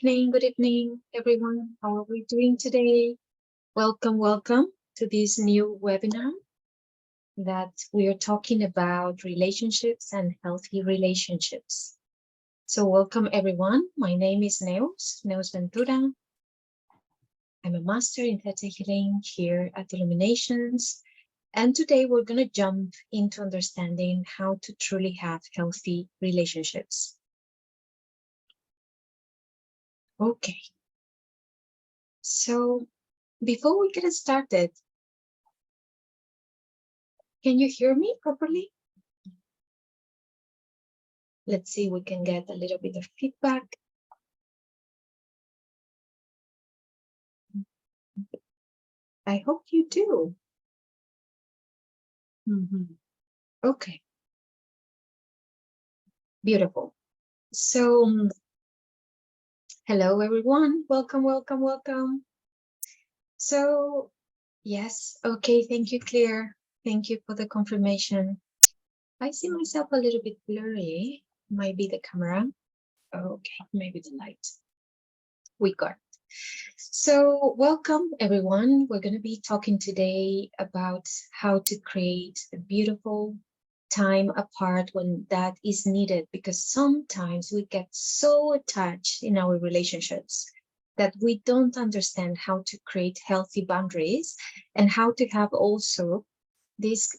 good evening, everyone. How are we doing today? Welcome to this new webinar that we are talking about relationships and healthy relationships. So welcome everyone. My name is Neus Ventura. I'm a master in Theta healing here at Illuminations. And today we're going to jump into understanding how to truly have healthy relationships. Okay. So before we get started, can you hear me properly? Let's see, we can get a little bit of feedback. I hope you do. Okay. Beautiful. So, hello everyone. Welcome. So, yes, okay, thank you, Claire. Thank you for the confirmation. I see myself a little bit blurry. Might be the camera. Okay, maybe the light. We got it. So welcome everyone. We're going to be talking today about how to create a beautiful time apart when that is needed, because sometimes we get so attached in our relationships that we don't understand how to create healthy boundaries and how to have also this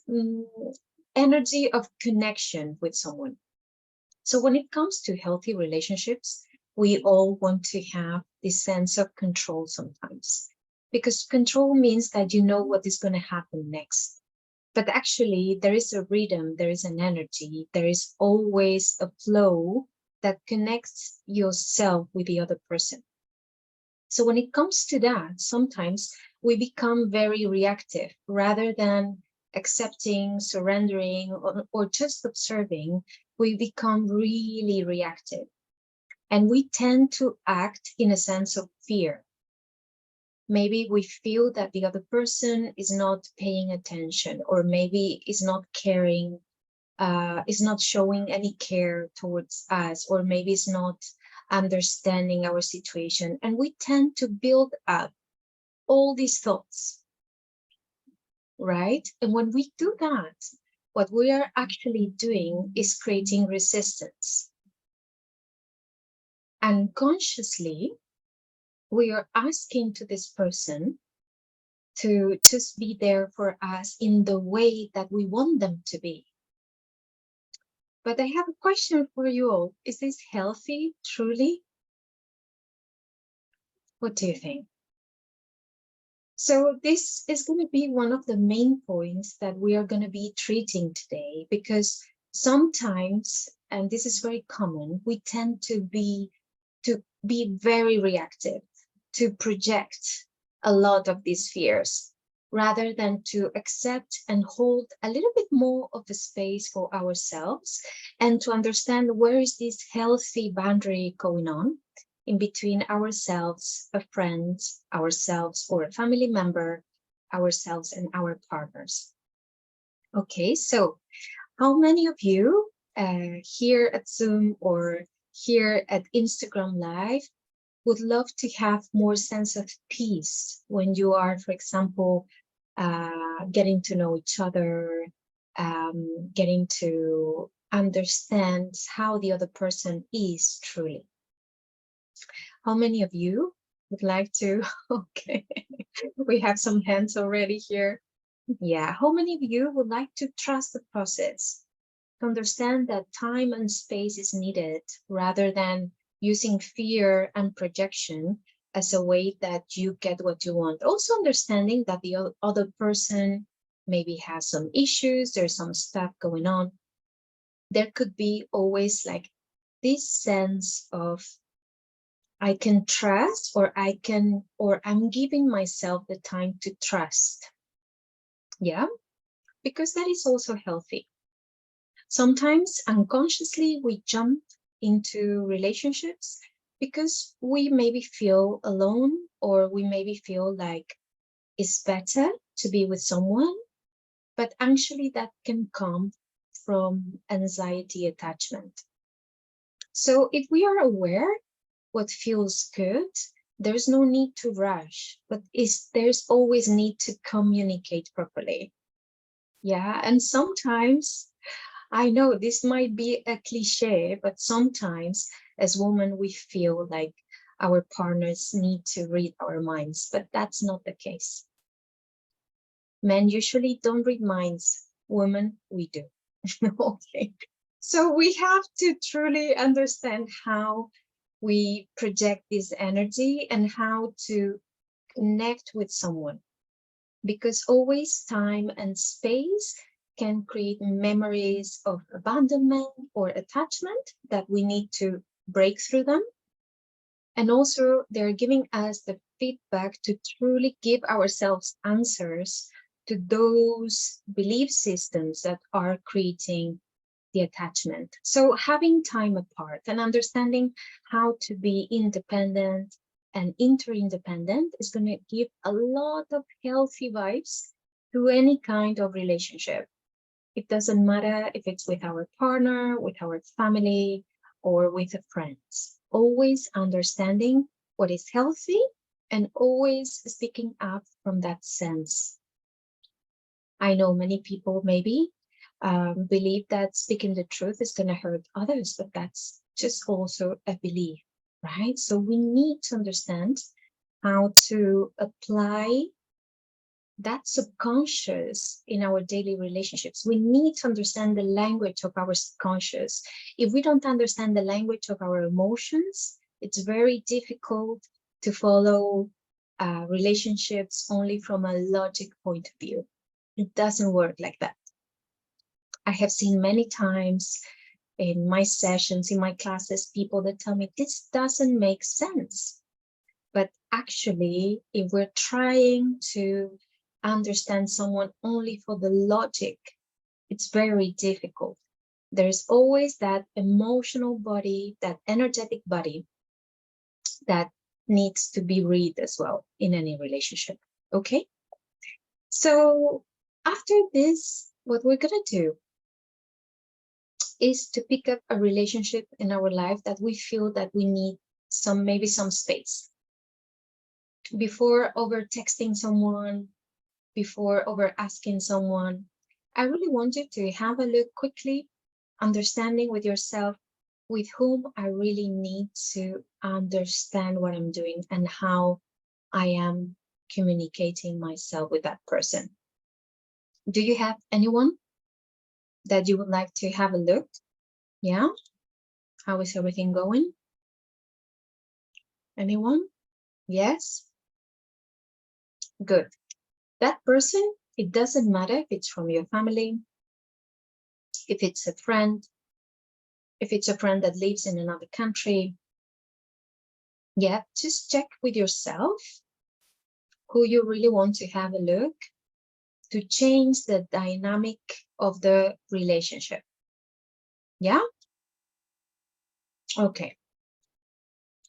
energy of connection with someone. So when it comes to healthy relationships, we all want to have this sense of control sometimes, because control means that you know what is going to happen next. But actually, there is a rhythm, there is an energy, there is always a flow that connects yourself with the other person. So when it comes to that, sometimes we become very reactive rather than accepting, surrendering, or just observing. We become really reactive. And we tend to act in a sense of fear. Maybe we feel that the other person is not paying attention, or maybe is not caring, is not showing any care towards us, or maybe is not understanding our situation. And we tend to build up all these thoughts, right? And when we do that, what we are actually doing is creating resistance. Unconsciously, we are asking to this person to just be there for us in the way that we want them to be. But I have a question for you all. Is this healthy, truly? What do you think? So this is going to be one of the main points that we are going to be treating today, because sometimes, and this is very common, we tend to be very reactive, to project a lot of these fears, rather than to accept and hold a little bit more of the space for ourselves and to understand where is this healthy boundary going on in between ourselves, a friend, ourselves, or a family member, ourselves and our partners. Okay, so how many of you here at Zoom or here at Instagram Live would love to have more sense of peace when you are, for example, getting to know each other, getting to understand how the other person is truly? How many of you would like to? Okay, we have some hands already here. Yeah, how many of you would like to trust the process, to understand that time and space is needed rather than using fear and projection as a way that you get what you want? Also understanding that the other person maybe has some issues, there's some stuff going on. There could be always like this sense of I can trust, or I'm giving myself the time to trust. Yeah, because that is also healthy. Sometimes unconsciously we jump into relationships because we maybe feel alone, or we maybe feel like it's better to be with someone, but actually that can come from anxiety attachment. So if we are aware what feels good. There's no need to rush, but there's always need to communicate properly. Yeah, and sometimes, I know this might be a cliche, but sometimes as women, we feel like our partners need to read our minds, but that's not the case. Men usually don't read minds. Women, we do. Okay. So we have to truly understand how we project this energy and how to connect with someone. Because always time and space can create memories of abandonment or attachment that we need to break through them. And also they're giving us the feedback to truly give ourselves answers to those belief systems that are creating the attachment. So having time apart and understanding how to be independent and interdependent is going to give a lot of healthy vibes to any kind of relationship. It doesn't matter if it's with our partner, with our family, or with friends. Always understanding what is healthy and always speaking up from that sense. I know many people maybe believe that speaking the truth is going to hurt others, but that's just also a belief, right? So we need to understand how to apply that subconscious in our daily relationships. We need to understand the language of our subconscious. If we don't understand the language of our emotions, it's very difficult to follow relationships only from a logic point of view. It doesn't work like that. I have seen many times in my sessions, in my classes, people that tell me this doesn't make sense. But actually, if we're trying to understand someone only for the logic, it's very difficult. There's always that emotional body, that energetic body that needs to be read as well in any relationship. Okay? So after this, what we're going to do is to pick up a relationship in our life that we feel that we need maybe some space. Before over texting someone, before over asking someone, I really want you to have a look quickly, understanding with yourself with whom I really need to understand what I'm doing and how I am communicating myself with that person. Do you have anyone that you would like to have a look? Yeah? How is everything going? Anyone? Yes? Good. That person, it doesn't matter if it's from your family, if it's a friend, if it's a friend that lives in another country. Yeah, just check with yourself who you really want to have a look to change the dynamic of the relationship. Yeah? Okay.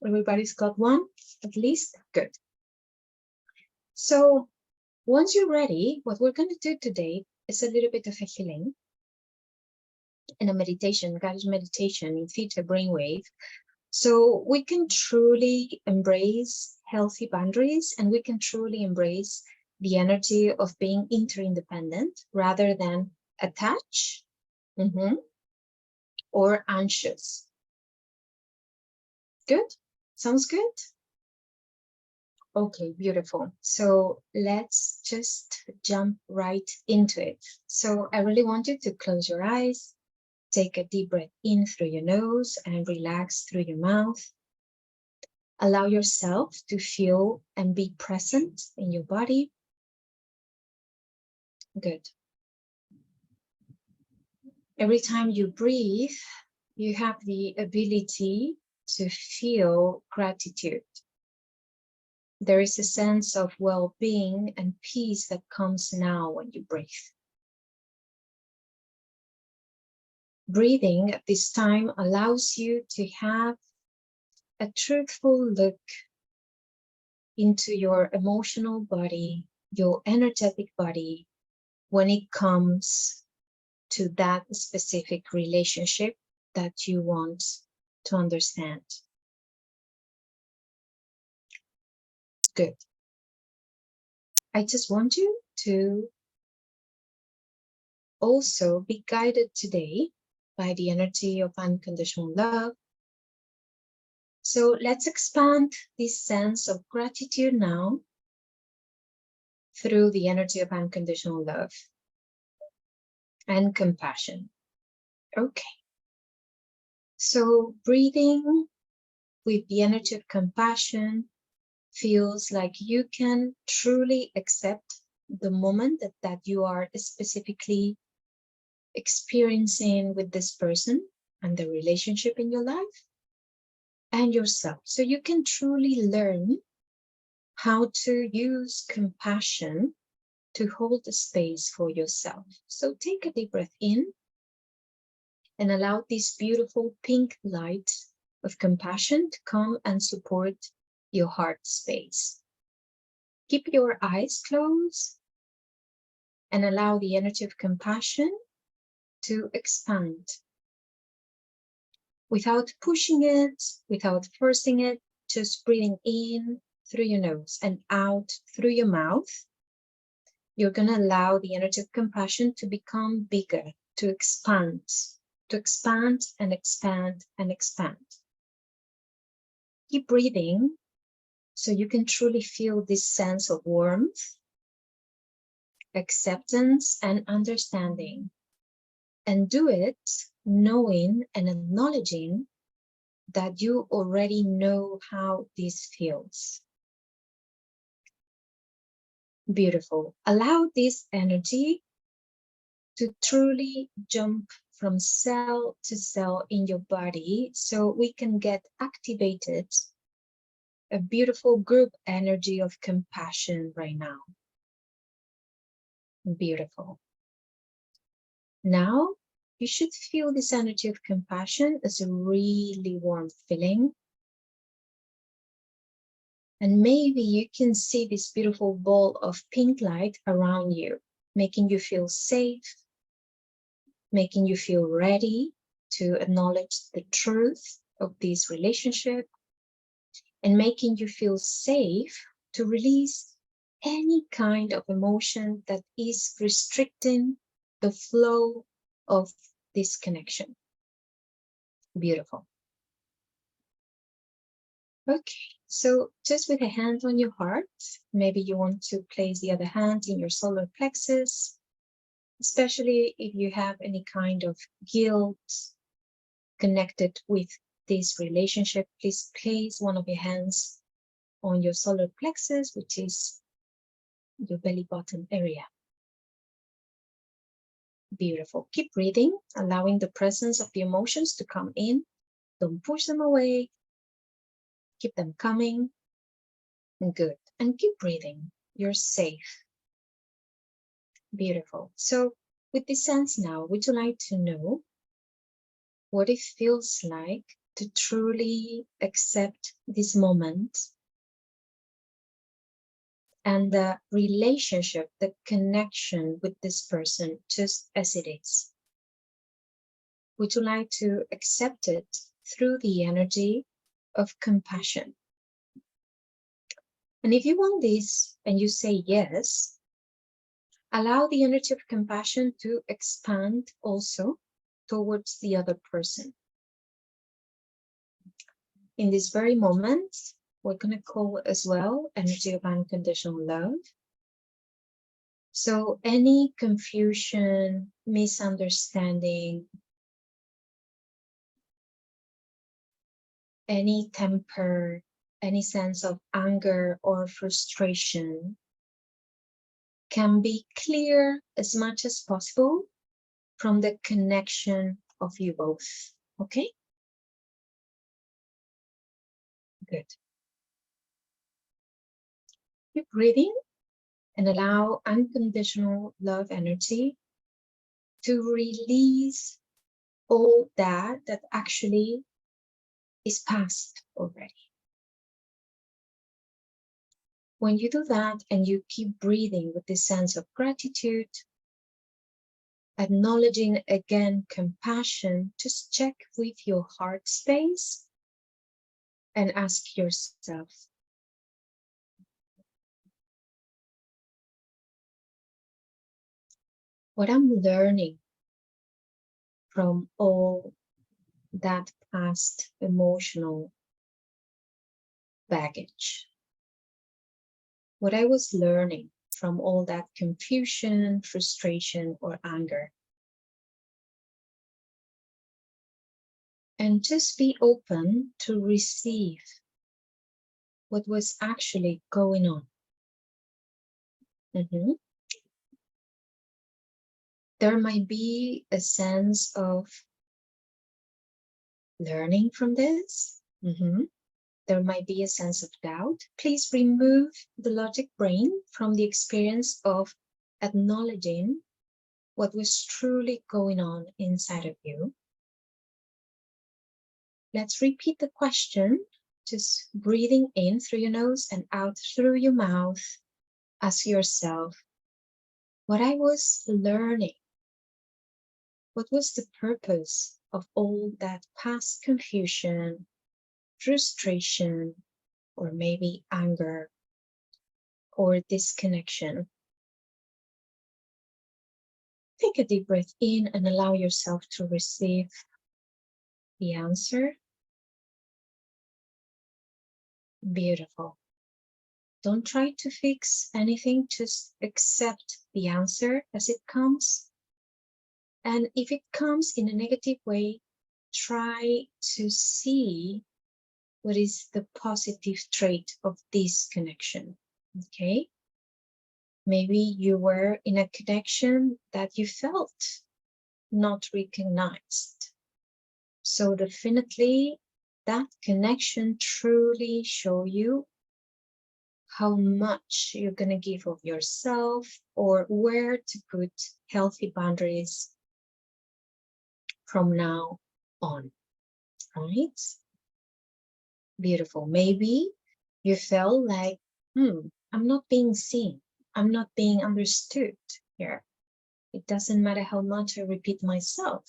Everybody's got one, at least? Good. So once you're ready, what we're going to do today is a little bit of a healing and a meditation, guided meditation in Theta brainwave. So we can truly embrace healthy boundaries and we can truly embrace the energy of being interdependent rather than attached or anxious. Good? Sounds good? Okay, beautiful. So let's just jump right into it. So I really want you to close your eyes, take a deep breath in through your nose and relax through your mouth. Allow yourself to feel and be present in your body. Good. Every time you breathe, you have the ability to feel gratitude. There is a sense of well-being and peace that comes now when you breathe. Breathing at this time allows you to have a truthful look into your emotional body, your energetic body, when it comes to that specific relationship that you want to understand. Good. I just want you to also be guided today by the energy of unconditional love. So let's expand this sense of gratitude now through the energy of unconditional love and compassion. Okay. So breathing with the energy of compassion feels like you can truly accept the moment that you are specifically experiencing with this person and the relationship in your life and yourself. So you can truly learn how to use compassion to hold the space for yourself. So take a deep breath in and allow this beautiful pink light of compassion to come and support your heart space. Keep your eyes closed and allow the energy of compassion to expand without pushing it, without forcing it, just breathing in through your nose and out through your mouth. You're going to allow the energy of compassion to become bigger, to expand and expand and expand. Keep breathing so you can truly feel this sense of warmth, acceptance, and understanding. And do it knowing and acknowledging that you already know how this feels. Beautiful. Allow this energy to truly jump from cell to cell in your body so we can get activated a beautiful group energy of compassion right now. Beautiful. Now you should feel this energy of compassion as a really warm feeling. And maybe you can see this beautiful ball of pink light around you, making you feel safe, making you feel ready to acknowledge the truth of this relationship, and making you feel safe to release any kind of emotion that is restricting the flow of this connection. Beautiful. Okay, so just with a hand on your heart, maybe you want to place the other hand in your solar plexus, especially if you have any kind of guilt connected with this relationship. Please place one of your hands on your solar plexus, which is your belly button area. Beautiful. Keep breathing, allowing the presence of the emotions to come in. Don't push them away. Keep them coming. Good. And keep breathing. You're safe. Beautiful. So with this sense now, would you like to know what it feels like to truly accept this moment and the relationship, the connection with this person just as it is? Would you like to accept it through the energy of compassion? And if you want this and you say yes, allow the energy of compassion to expand also towards the other person. In this very moment, we're going to call as well energy of unconditional love. So any confusion, misunderstanding, any temper, any sense of anger or frustration can be clear as much as possible from the connection of you both. Okay? Good. Keep breathing and allow unconditional love energy to release all that actually is past already. When you do that and you keep breathing with this sense of gratitude, acknowledging again compassion, just check with your heart space and ask yourself, what I'm learning from all that past emotional baggage, what I was learning from all that confusion, frustration, or anger. And just be open to receive what was actually going on. There might be a sense of learning from this. There might be a sense of doubt. Please remove the logic brain from the experience of acknowledging what was truly going on inside of you. Let's repeat the question, just breathing in through your nose and out through your mouth. Ask yourself, what I was learning, what was the purpose of all that past confusion, frustration, or maybe anger or disconnection? Take a deep breath in and allow yourself to receive the answer. Beautiful. Don't try to fix anything, just accept the answer as it comes. And if it comes in a negative way, try to see what is the positive trait of this connection, okay? Maybe you were in a connection that you felt not recognized. So definitely that connection truly show you how much you're going to give of yourself or where to put healthy boundaries from now on, right? Beautiful. Maybe you felt like, I'm not being seen. I'm not being understood here. It doesn't matter how much I repeat myself.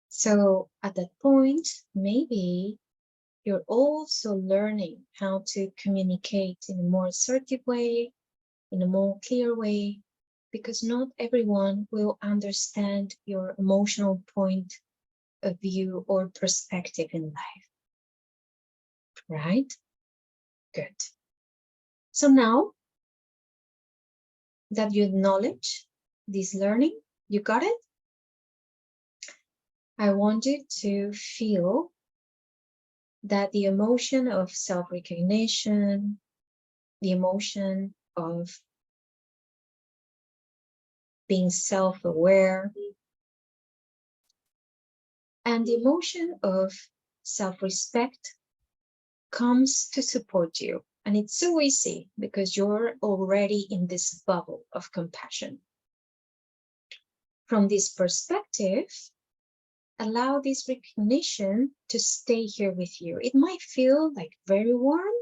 So at that point, maybe you're also learning how to communicate in a more assertive way, in a more clear way, because not everyone will understand your emotional point of view or perspective in life, right? Good. So now that you acknowledge this learning, you got it? I want you to feel that the emotion of self-recognition, the emotion of being self-aware, and the emotion of self-respect comes to support you. And it's so easy because you're already in this bubble of compassion. From this perspective, allow this recognition to stay here with you. It might feel like very warm.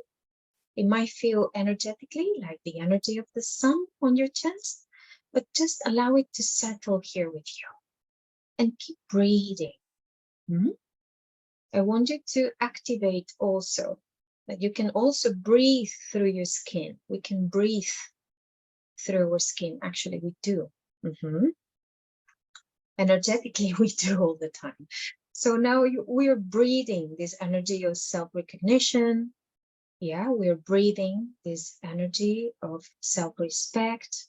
It might feel energetically like the energy of the sun on your chest, but just allow it to settle here with you and keep breathing. I want you to activate also that you can also breathe through your skin. We can breathe through our skin. Actually, we do. Energetically, we do all the time. So now we're breathing this energy of self-recognition. Yeah, we're breathing this energy of self-respect.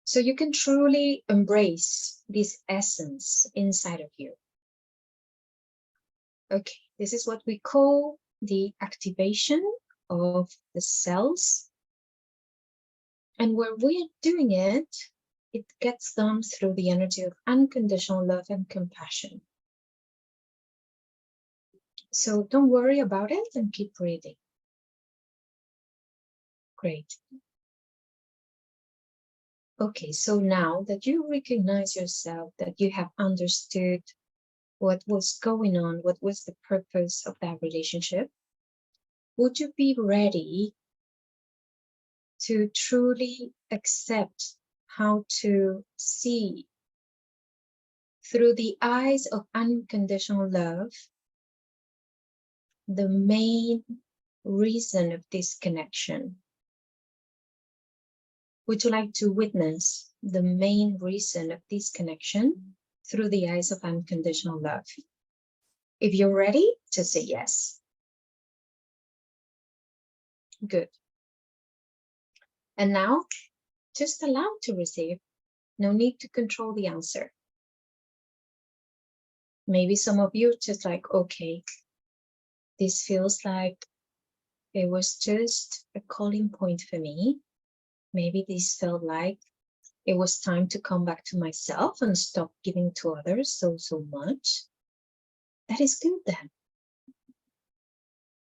So you can truly embrace this essence inside of you. Okay, this is what we call the activation of the cells. And when we're doing it, it gets done through the energy of unconditional love and compassion. So don't worry about it and keep breathing. Great. Okay, so now that you recognize yourself, that you have understood what was going on, what was the purpose of that relationship, would you be ready to truly accept how to see through the eyes of unconditional love the main reason of this connection? Would you like to witness the main reason of this connection through the eyes of unconditional love? If you're ready, just say yes. Good. And now, just allow to receive. No need to control the answer. Maybe some of you just like, okay, this feels like it was just a calling point for me. Maybe this felt like it was time to come back to myself and stop giving to others so much. That is good then.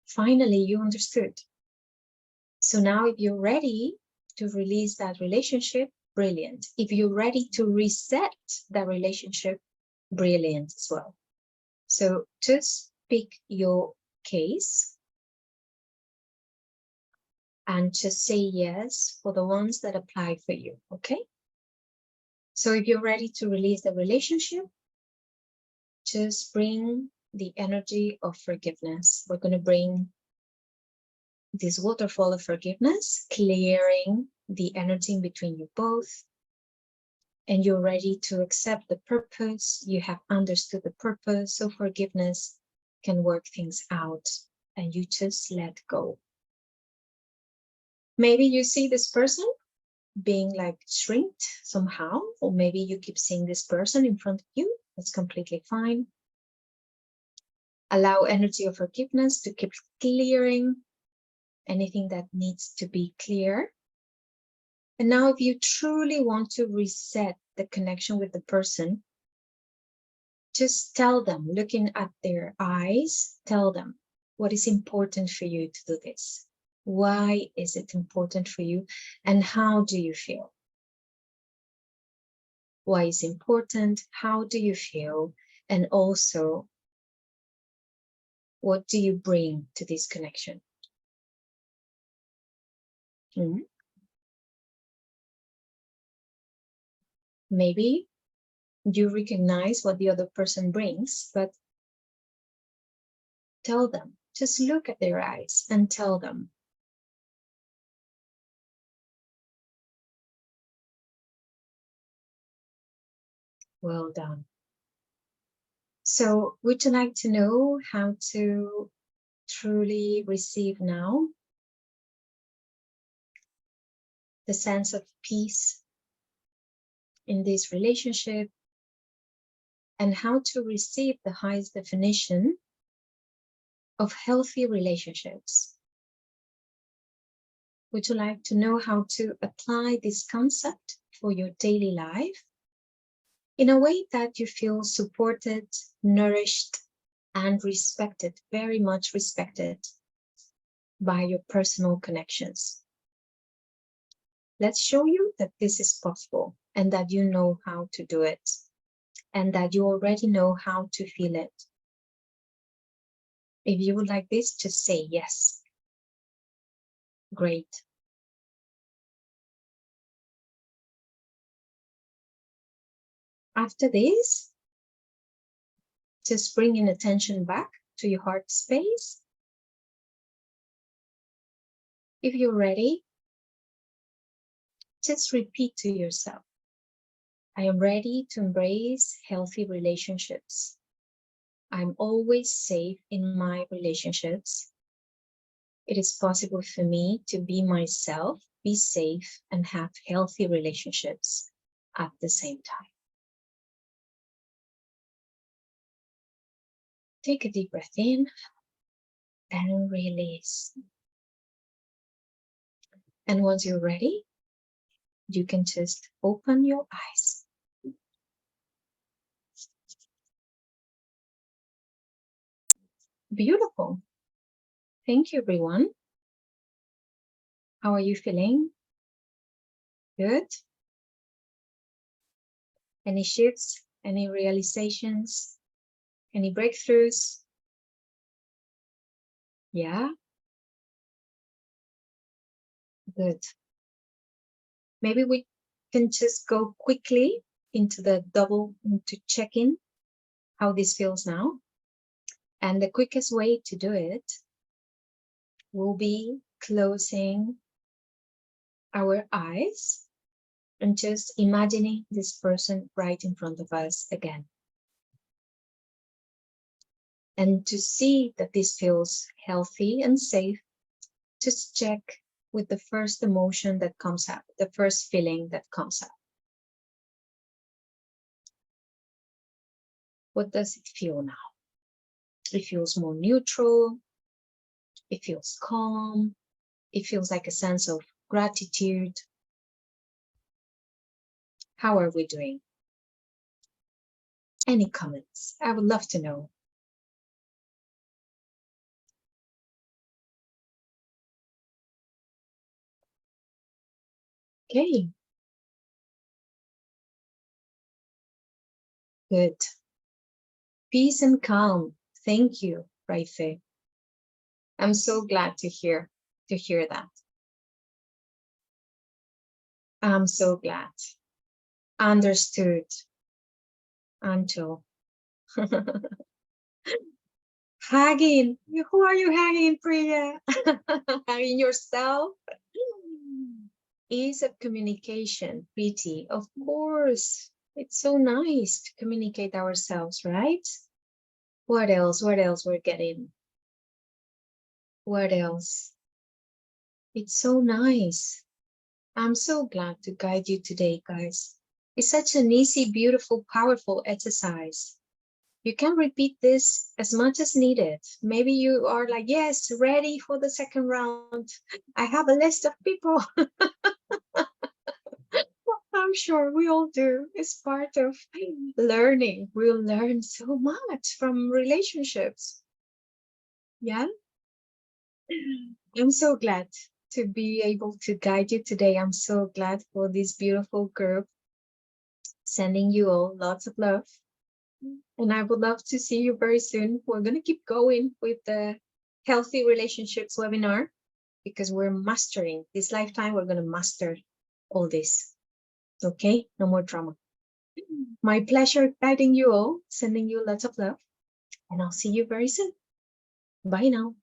Finally, you understood. So now if you're ready to release that relationship, brilliant. If you're ready to reset that relationship, brilliant as well. So just pick your case and just say yes for the ones that apply for you, okay? So if you're ready to release the relationship, just bring the energy of forgiveness. We're going to bring this waterfall of forgiveness, clearing the energy in between you both. And you're ready to accept the purpose. You have understood the purpose. So forgiveness can work things out and you just let go. Maybe you see this person being like shrinked somehow, or maybe you keep seeing this person in front of you. That's completely fine. Allow energy of forgiveness to keep clearing anything that needs to be clear. And now if you truly want to reset the connection with the person, just tell them, looking at their eyes, tell them what is important for you to do this. Why is it important for you? And how do you feel? Why is it important? How do you feel? And also, what do you bring to this connection? Maybe you recognize what the other person brings, but tell them, just look at their eyes and tell them. Well done. So would you like to know how to truly receive now the sense of peace in this relationship and how to receive the highest definition of healthy relationships? Would you like to know how to apply this concept for your daily life in a way that you feel supported, nourished, and respected, very much respected by your personal connections? Let's show you that this is possible and that you know how to do it and that you already know how to feel it. If you would like this, just say yes. Great. After this, just bringing attention back to your heart space. If you're ready, just repeat to yourself, I am ready to embrace healthy relationships. I'm always safe in my relationships. It is possible for me to be myself, be safe, and have healthy relationships at the same time. Take a deep breath in and release. And once you're ready, you can just open your eyes. Beautiful. Thank you, everyone. How are you feeling? Good? Any shifts? Any realizations? Any breakthroughs? Yeah? Good. Maybe we can just go quickly into check-in how this feels now. And the quickest way to do it will be closing our eyes and just imagining this person right in front of us again. And to see that this feels healthy and safe, just check with the first emotion that comes up, the first feeling that comes up. What does it feel now? It feels more neutral. It feels calm. It feels like a sense of gratitude. How are we doing? Any comments? I would love to know. Okay. Good. Peace and calm. Thank you, Raife. I'm so glad to hear that. I'm so glad. Understood. Anto. Hugging. Who are you hugging, Priya? Hugging yourself? Ease of communication, Preeti. Of course. It's so nice to communicate ourselves, right? What else? What else we're getting? What else? It's so nice. I'm so glad to guide you today, guys. It's such an easy, beautiful, powerful exercise. You can repeat this as much as needed. Maybe you are like, yes, ready for the second round. I have a list of people. I'm sure we all do. It's part of learning. We'll learn so much from relationships. Yeah. I'm so glad to be able to guide you today. I'm so glad for this beautiful group. Sending you all lots of love. And I would love to see you very soon. We're going to keep going with the Healthy Relationships webinar because we're mastering this lifetime. We're going to master all this. Okay, no more drama. My pleasure guiding you all, sending you lots of love, and I'll see you very soon. Bye now.